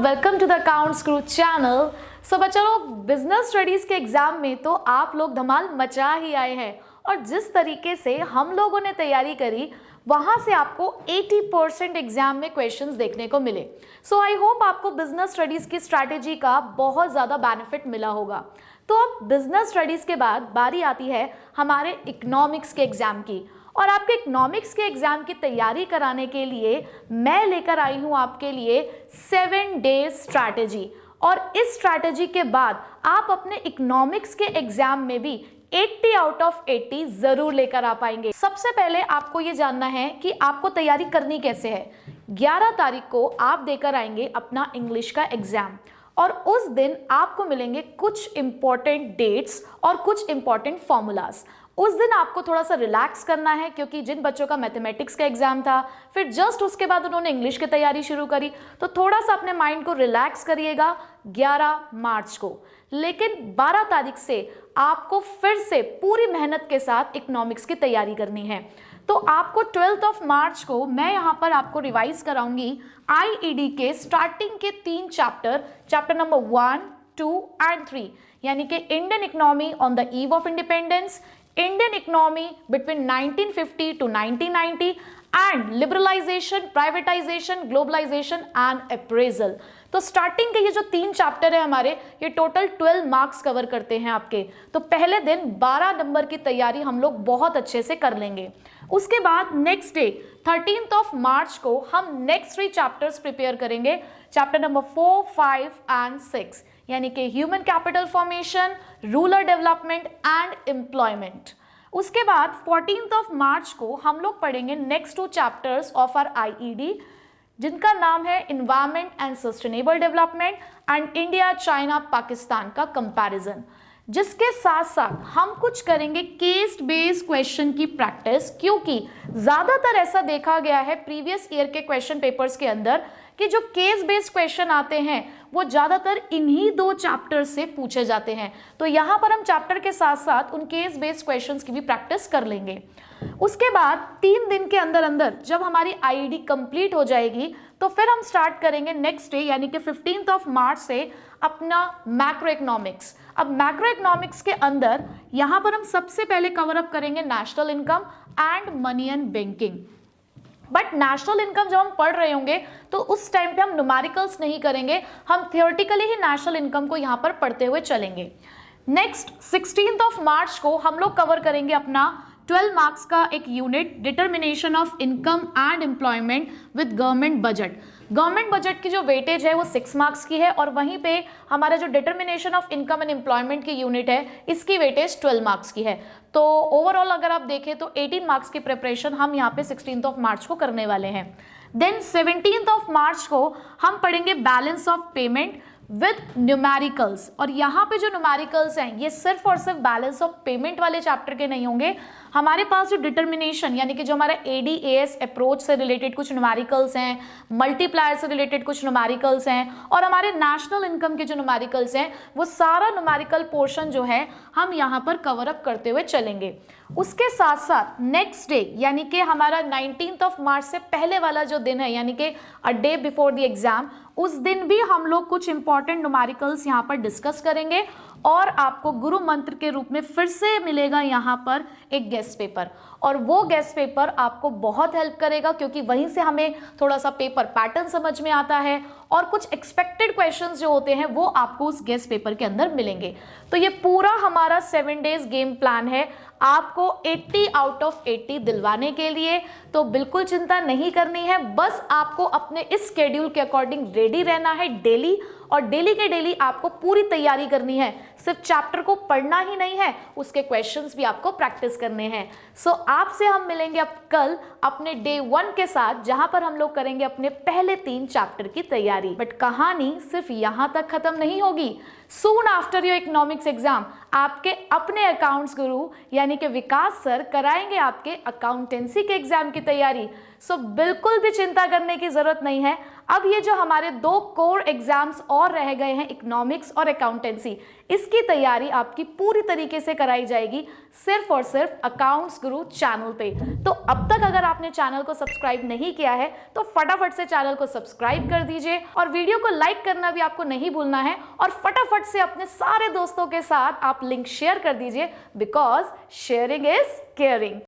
Welcome to the accounts Guru channel. सो बच्चों लोग, business studies के एग्जाम में तो आप लोग धमाल मचा ही आए हैं और जिस तरीके से हम लोगों ने तैयारी करी वहां से आपको 80% एग्जाम में क्वेश्चंस देखने को मिले। सो आई होप आपको बिजनेस स्टडीज की स्ट्रैटेजी का बहुत ज़्यादा बेनिफिट मिला होगा। तो अब बिजनेस स्टडीज के बाद बारी आती है हमारे इकोनॉमिक्स के एग्जाम की, और आपके इकोनॉमिक्स के एग्जाम की तैयारी कराने के लिए मैं लेकर आई हूं आपके लिए 7 डेज स्ट्रैटेजी। और इस स्ट्रैटेजी के बाद आप अपने इकोनॉमिक्स के एग्जाम में भी 80 आउट ऑफ 80 जरूर लेकर आ पाएंगे। सबसे पहले आपको ये जानना है कि आपको तैयारी करनी कैसे है। 11 तारीख को आप देकर आएंगे अपना इंग्लिश का एग्जाम, और उस दिन आपको मिलेंगे कुछ इंपॉर्टेंट डेट्स और कुछ इंपॉर्टेंट फॉर्मूलाज। उस दिन आपको थोड़ा सा रिलैक्स करना है, क्योंकि जिन बच्चों का मैथमेटिक्स का एग्जाम था फिर जस्ट उसके बाद उन्होंने इंग्लिश की तैयारी शुरू करी, तो थोड़ा सा अपने माइंड को रिलैक्स करिएगा 11 मार्च को। लेकिन 12 तारीख से आपको फिर से पूरी मेहनत के साथ इकोनॉमिक्स की तैयारी करनी है। तो आपको 12 ऑफ मार्च को मैं यहाँ पर आपको रिवाइज कराऊंगी आईईडी के स्टार्टिंग के 3 चैप्टर नंबर 1, 2 एंड 3, यानी कि Indian economy on the eve of independence, Indian economy between 1950 to 1990 and liberalisation, privatisation, globalisation and appraisal. तो स्टार्टिंग के ये जो 3 चैप्टर है हमारे, ये टोटल 12 मार्क्स कवर करते हैं आपके। तो पहले दिन 12 नंबर की तैयारी हम लोग बहुत अच्छे से कर लेंगे। उसके बाद नेक्स्ट डे 13 ऑफ मार्च को हम नेक्स्ट 3 चैप्टर्स प्रिपेयर करेंगे, चैप्टर नंबर 4, 5 एंड 6, यानी कि human capital formation, rural development and employment. उसके बाद 14 ऑफ मार्च को हम लोग पढ़ेंगे next 2 chapters of our IED, जिनका नाम है environment and sustainable development and India China Pakistan का कंपैरिजन। जिसके साथ साथ हम कुछ करेंगे केस बेस्ड क्वेश्चन की प्रैक्टिस, क्योंकि ज्यादातर ऐसा देखा गया है प्रीवियस ईयर के क्वेश्चन पेपर्स के अंदर कि जो केस बेस्ड क्वेश्चन आते हैं वो ज्यादातर इन्हीं 2 चैप्टर से पूछे जाते हैं। तो यहां पर हम चैप्टर के साथ साथ उन केस बेस्ड क्वेश्चंस की भी प्रैक्टिस कर लेंगे। उसके बाद 3 दिन के अंदर अंदर जब हमारी आईईडी कंप्लीट हो जाएगी तो फिर हम स्टार्ट करेंगे नेक्स्ट डे, यानी कि 15 ऑफ मार्च से अपना मैक्रो इकोनॉमिक्स। अब मैक्रो इकोनॉमिक्स के अंदर यहां पर हम सबसे पहले कवर अप करेंगे national income and money and banking. But national income जब हम पढ़ रहे होंगे तो उस टाइम पे हम न्यूमेरिकल्स नहीं करेंगे, हम थियोरेटिकली ही नेशनल इनकम को यहाँ पर पढ़ते हुए चलेंगे। नेक्स्ट 16 ऑफ मार्च को हम लोग कवर करेंगे अपना 12 मार्क्स का एक unit, determination of income and employment with government budget. Government budget की जो वेटेज है वो 6 मार्क्स की है, और वहीं पे हमारा जो determination of income and employment की यूनिट है इसकी वेटेज 12 मार्क्स की है। तो ओवरऑल अगर आप देखें तो 18 मार्क्स की प्रिपरेशन हम यहाँ पे 16 ऑफ मार्च को करने वाले हैं। देन 17 ऑफ मार्च को हम पढ़ेंगे balance of payment with numericals, और यहाँ पे जो न्यूमेरिकल्स हैं ये सिर्फ और सिर्फ बैलेंस ऑफ पेमेंट वाले चैप्टर के नहीं होंगे। हमारे पास जो डिटर्मिनेशन यानी कि जो हमारा एडीएएस अप्रोच से रिलेटेड कुछ न्यूमेरिकल्स हैं, मल्टीप्लायर से रिलेटेड कुछ न्यूमेरिकल्स हैं, और हमारे नेशनल इनकम के जो न्यूमेरिकल्स हैं वो सारा न्यूमेरिकल पोर्शन जो है हम यहाँ पर कवर अप करते हुए चलेंगे। उसके साथ साथ नेक्स्ट डे यानी कि हमारा 19 ऑफ मार्च से पहले वाला जो दिन है, यानी कि a day before the exam, उस दिन भी हम लोग कुछ इंपॉर्टेंट न्यूमेरिकल्स यहाँ पर डिस्कस करेंगे, और आपको गुरु मंत्र के रूप में फिर से मिलेगा यहाँ पर एक गेस्ट पेपर। और वो गेस्ट पेपर आपको बहुत हेल्प करेगा, क्योंकि वहीं से हमें थोड़ा सा पेपर पैटर्न समझ में आता है, और कुछ एक्सपेक्टेड क्वेश्चंस जो होते हैं वो आपको उस गेस्ट पेपर के अंदर मिलेंगे। तो ये पूरा हमारा 7 डेज गेम प्लान है आपको 80 आउट ऑफ 80 दिलवाने के लिए। तो बिल्कुल चिंता नहीं करनी है, बस आपको अपने इस शेड्यूल के अकॉर्डिंग रेडी रहना है डेली, और डेली के डेली आपको पूरी तैयारी करनी है। सिर्फ चैप्टर को पढ़ना ही नहीं है, उसके क्वेश्चंस भी आपको प्रैक्टिस करने हैं। सो आपसे हम मिलेंगे अब कल अपने डे 1 के साथ, जहां पर हम लोग करेंगे अपने पहले 3 चैप्टर की तैयारी। बट कहानी सिर्फ यहां तक खत्म नहीं होगी। Soon after your economics exam आपके अपने अकाउंट्स गुरु यानी कि विकास सर कराएंगे आपके अकाउंटेंसी के एग्जाम की तैयारी। सो बिल्कुल भी चिंता करने की जरूरत नहीं है, अब ये जो हमारे 2 कोर एग्जाम्स और रह गए हैं, इकोनॉमिक्स और अकाउंटेंसी, इसकी तैयारी आपकी पूरी तरीके से कराई जाएगी सिर्फ और सिर्फ अकाउंट्स गुरु चैनल पे। तो अब तक अगर आपने चैनल को सब्सक्राइब नहीं किया है तो फटाफट से चैनल को सब्सक्राइब कर दीजिए और वीडियो को लाइक करना भी आपको नहीं भूलना है, और फटाफट से अपने सारे दोस्तों के साथ आप लिंक शेयर कर दीजिए, बिकॉज शेयरिंग इज केयरिंग।